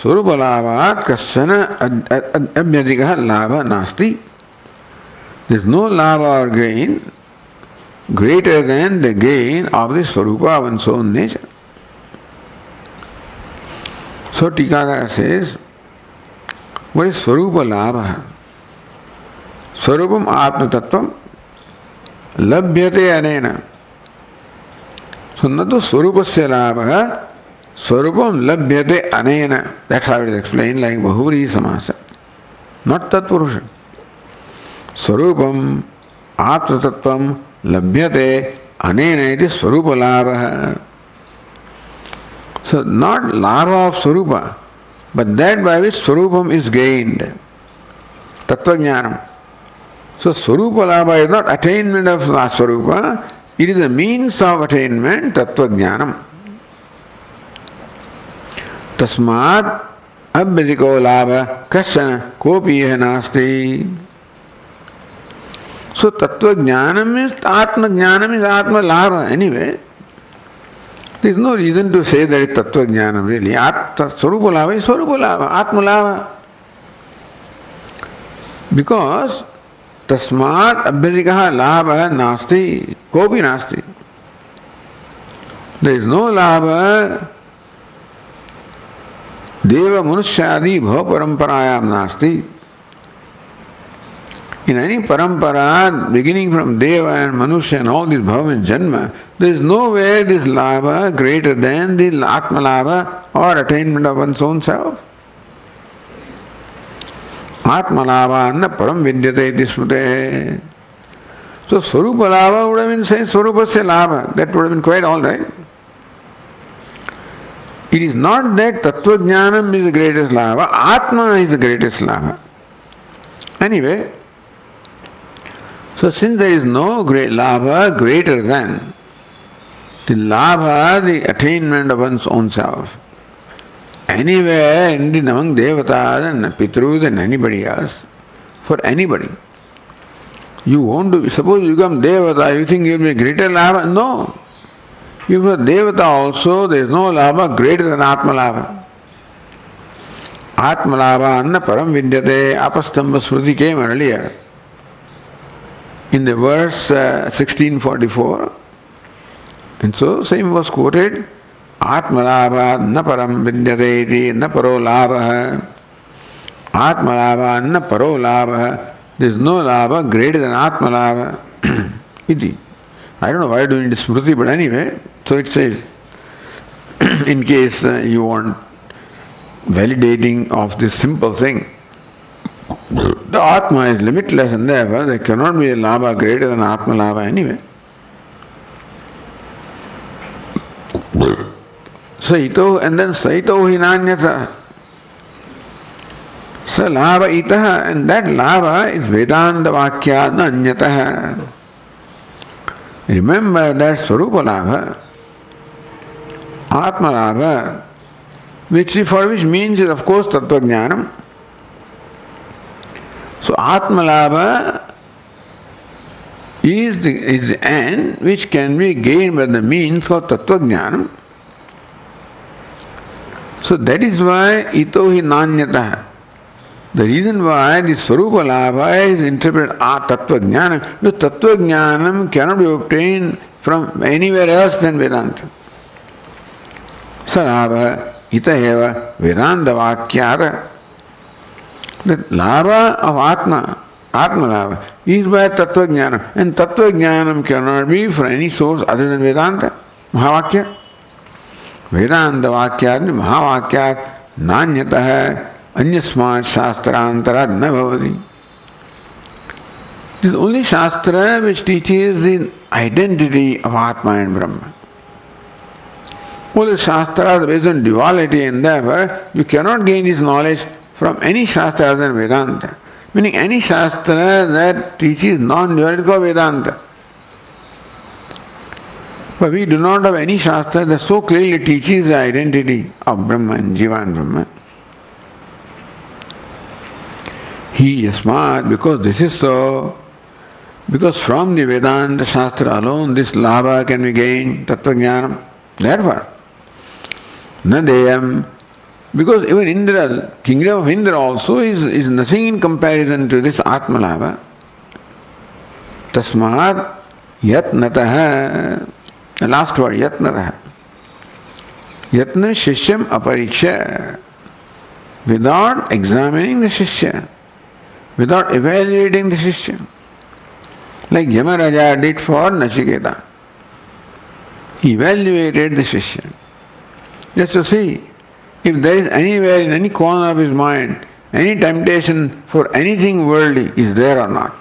स्वरूप लाभात् कश्चन अव्यधिकः लाभ नास्ति. There is no lava or gain greater than the gain of the swarupa of one's own nature. So Tikakara says, what is swarupa labha? Swarupam Atma Tattvam Labhyate Anena. So, natu Swarupasya Labha, Swarupam Labhyate Anena. That's how it is explained like Bahuri Samasa. Not Tatpurusha. Swarupam Atma Tattvam Labhyate Anena iti Swarupa Labha. So, not Labha of Swarupa, but that by which Swarupam is gained. Tattva Jnanam. So, Swarupa Labha is not attainment of Swarupa, it is a means of attainment, Tattva Jnanam. Tasmat Abhyadiko Labha Kasana Kopi Nasti. So, Tattva Jnanam is Atma Jnanam is Atma Labha anyway. There is no reason to say that it's Tattva Jnanam really. Swarupa Labha is Swarupa Labha, Atma Labha. Because Tasmat Abhyadikaha Labha Nasti, Kopi Nasti. There is no Labha Deva Manushadi Bhava Paramparayam Nasti. In any parampara, beginning from Deva and Manusha and all these Bhava and Janma, there is nowhere this Labha greater than the Atma Labha or attainment of one's own self. Atma Labha anna param vidyate iti smrute. So Swarupa Labha would have been saying Swarupasya Labha. That would have been quite alright. It is not that Tattva Jnanam is the greatest Labha, Atma is the greatest Labha. Anyway, so since there is no great Labha greater than the Labha, the attainment of one's own self, anywhere in the among Devatas and Pitrus and anybody else, for anybody, you want to, suppose you become Devata, you think you will be greater Labha? No. If you are Devata also, there is no Labha greater than Atma Labha. Atma Labha anna param vidyate, apastamba smriti came earlier. In the verse 1644, and so same was quoted, Atma Labha na param vidyate iti na paro labha. Atma Labha na paro labha. There is no labha greater than Atma Labha. Iti. I don't know why doing this smriti, but anyway, so it says, in case you want validating of this simple thing, the Atma is limitless and therefore there cannot be a Labha greater than Atma Labha anyway. Saito and then Saito Hinanyata. Sa Labha Itaha, and that Labha is Vedanta Vakya Nanyataha. Remember that Swarupa Labha, Atma Labha, for which means is of course Tattva Jnanam. So Atma Labha is the end which can be gained by the means of Tattva Jnanam. So that is why Ito hi Nanyata. The reason why the Swarupa Labha is interpreted Tattva Jnanam, because Tattva Jnanam cannot be obtained from anywhere else than Vedanta. Sarabha Itaheva Vedanta Vakyata. The Labha of Atma Labha, is by Tattva Jnanam. And Tattva Jnanam cannot be from any source other than Vedanta, Mahavakya. Vedanta Vakyat Mahavakyat Nanyataha Anyasmat Shastrantara na bhavati. It is only Shastra which teaches the identity of Atma and Brahma. All the Shastras are based on duality and therefore you cannot gain this knowledge from any Shastra other than Vedanta. Meaning any Shastra that teaches non-duality is called Vedanta. But we do not have any Shastra that so clearly teaches the identity of Brahma and Jiva and Brahma. He Yasmat, because this is so, because from the Vedanta Shastra alone this Labha can be gained, Tattva Jnanam. Therefore, Nadeyam, because even Indra, kingdom of Indra also is nothing in comparison to this Atma Labha. Tasmat Yatnataha, the last word, Yatnataha. Yatna Shishyam Apariksha, without examining the Shishya. without evaluating the Shishya. Like Yamaraja did for Nachiketa. He evaluated the Shishya. Just to see if there is anywhere in any corner of his mind any temptation for anything worldly is there or not.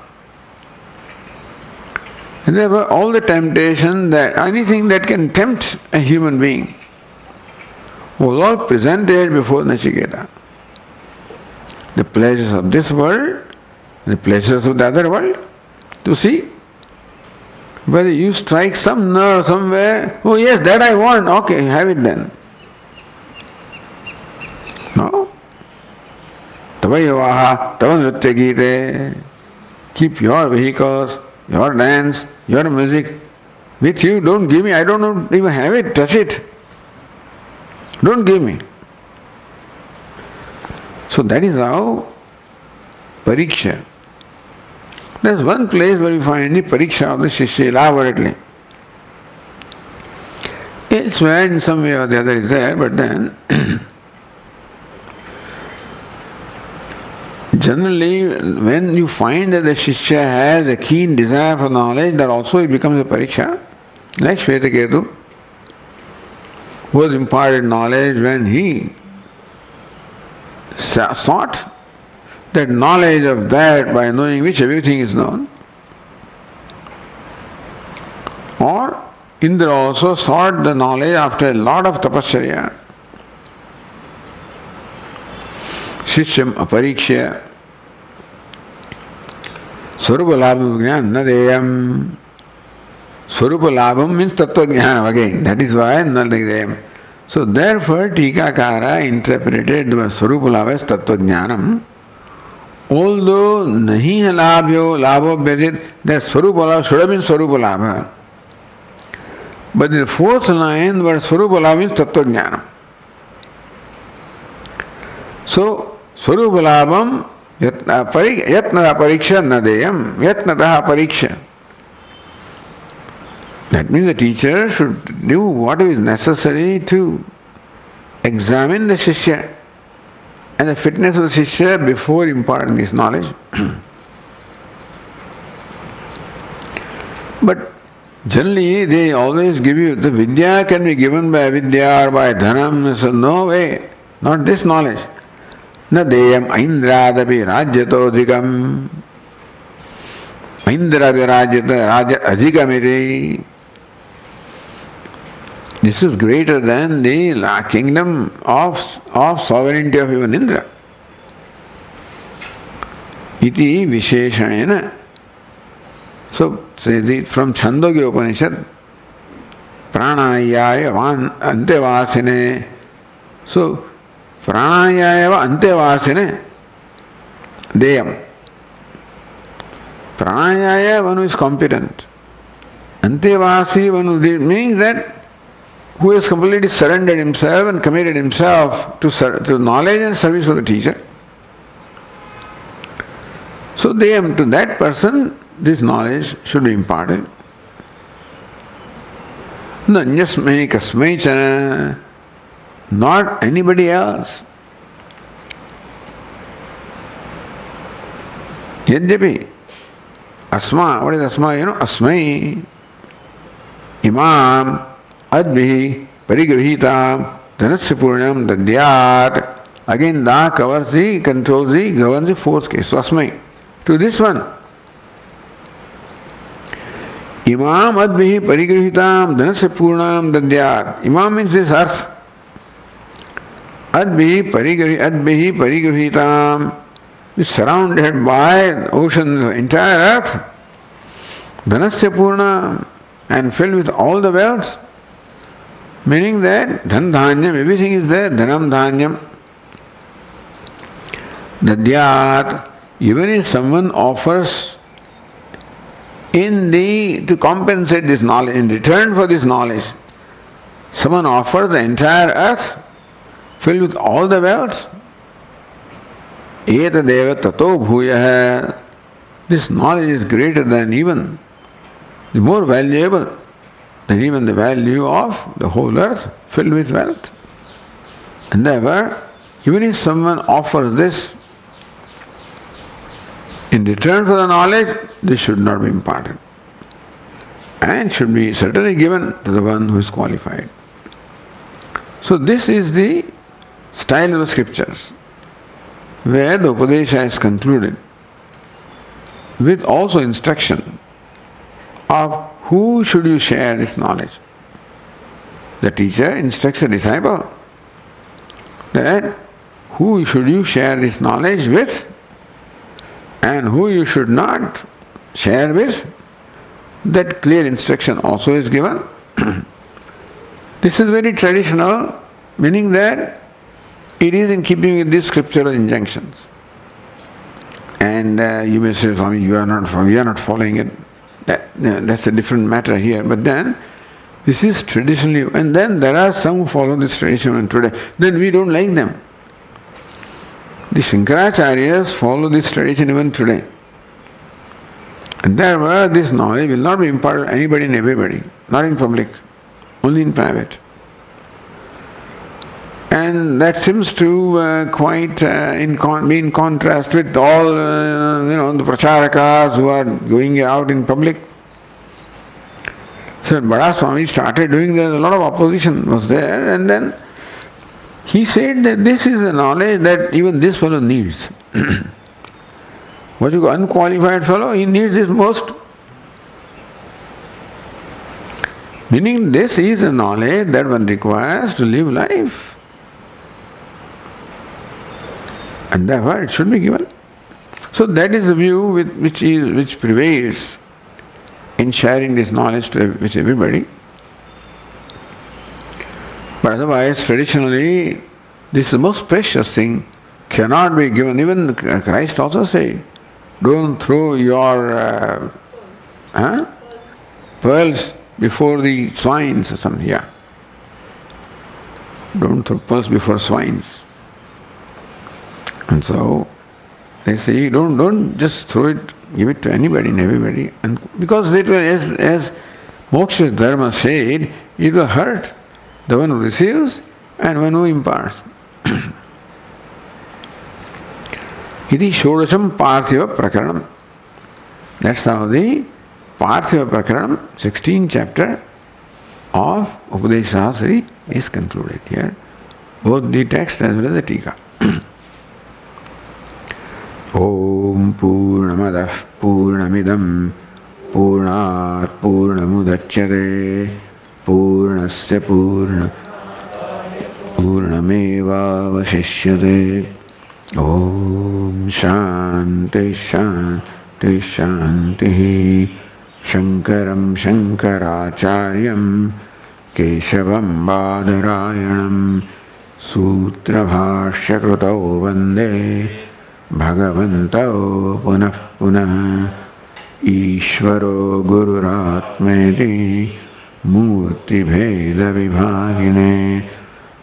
And there were all the temptation that anything that can tempt a human being was all presented before Nachiketa. The pleasures of this world, the pleasures of the other world, to see whether you strike some nerve somewhere. Oh yes, that I want. Okay, have it then. No? Tavayavaha, tavanritya gite. Keep your vehicles, your dance, your music with you. Don't give me. I don't even have it. Touch it. Don't give me. So that is how pariksha. There's one place where we find the pariksha of the Shishya elaborately. Elsewhere, in some way or the other, is there, but then generally, when you find that the Shishya has a keen desire for knowledge, that also it becomes a pariksha. Like Shvetaketu was imparted knowledge when he sought that knowledge of that by knowing which everything is known. Or Indra also sought the knowledge after a lot of tapasya. Shishyam aparikshya Swarupa labham jnana na deyam. Swarupa labham means tattva jnana again. That is why na deyam. So therefore Tikakara interpreted the Swarupa labha as tattva jnanam. Although nahi hai labho vyadit, that Swarupa labha should have been Swarupa labha. But in the fourth line, the word Swarupa labha means tattva jnanam. So Swarupa labham yatnata pariksha nadeyam, yatnataha pariksha. That means the teacher should do what is necessary to examine the Shishya and the fitness of the Shishya before imparting this knowledge. But generally they always give you, the Vidya can be given by Vidya or by Dhanam. So no way, not this knowledge. Na deyam aindradapi rajyato adhikam. Aindradapi rajya adhikamiti. This is greater than the kingdom of sovereignty of even Indra. Iti visheshanena. So, from Chandogya Upanishad, pranayaya antevasine. So, pranayaya antevasine deyam. Pranayaya, one who is competent. Antevasi, one who means that who has completely surrendered himself and committed himself to knowledge and service of the teacher. So to that person, this knowledge should be imparted. Nanyasmai kasmai cha, not anybody else. Yadyapi, asma, what is asma? Asmai, imam, advihi, parigrahita, dhanasya purnam, dadyat. Again, da covers the, controls the, governs the fourth case. So, asmai. To this one. Imam advihi parigrahitam, dhanasya purnam, dadyat. Imam means this earth. Advihi parigrahitam is surrounded by ocean, the entire earth. Dhanasya purnam, and filled with all the wealth. Meaning that dhan dhanyam, everything is there, dhanam dhanyam. Dadyat, even if someone offers to compensate this knowledge, in return for this knowledge, someone offers the entire earth filled with all the wealth. Etadeva tato bhuyah. This knowledge is greater than even, the more valuable than even the value of the whole earth filled with wealth. And therefore, even if someone offers this, In return for the knowledge, this should not be imparted, and should be certainly given to the one who is qualified. So this is the style of the scriptures, where the Upadesha is concluded with also instruction of who should you share this knowledge. The teacher instructs the disciple that who should you share this knowledge with and who you should not share with. That clear instruction also is given. This is very traditional, meaning that it is in keeping with these scriptural injunctions. And you may say, Swami, we are not following it. That's a different matter here. But then, this is traditionally, and then there are some who follow this tradition today. Then we don't like them. The Shankaracharyas follow this tradition even today. And therefore, this knowledge will not be imparted to anybody and everybody, not in public, only in private. And that seems to quite be in contrast with all, the pracharakas who are going out in public. So when Bada Swami started doing that, a lot of opposition was there, and then he said that this is a knowledge that even this fellow needs. What you call unqualified fellow, he needs this most. Meaning this is a knowledge that one requires to live life. And therefore it should be given. So that is the view which prevails in sharing this knowledge with everybody. But otherwise, traditionally, this is the most precious thing, cannot be given. Even Christ also said, don't throw your pearls before the swines or something. Yeah. Don't throw pearls before swines. And so they say, don't just throw it, give it to anybody and everybody. And because it will, as Moksha Dharma said, it will hurt the one who receives and one who imparts. Iti Shodasham Parthiva Prakaranam. That's how the Parthiva Prakaranam, 16th chapter of UpadeshSahasri is concluded here. Both the text as well as the Tika. Om Purnamadah Purnamidam Purnat Purnamudachyate Purnasya Purnameva Vashishyate. Om Shanti Shanti Shanti. Shankaram Shankaracharyam Keshavam Badarayanam Sutra Bhashya Krutau Vande Bhagavantau Punah Punah. Ishvaro Gururatmeti Murti Bheda Vibhagine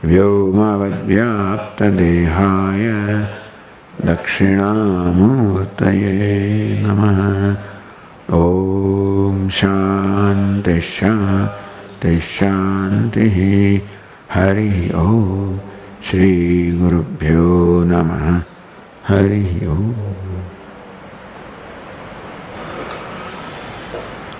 Vyomavadvyapta Dehaya Dakshinamurtaye Namaha. Om Shanti Shanti Shanti. Hari Om. Shri Gurubhyo Namaha. Hari Om.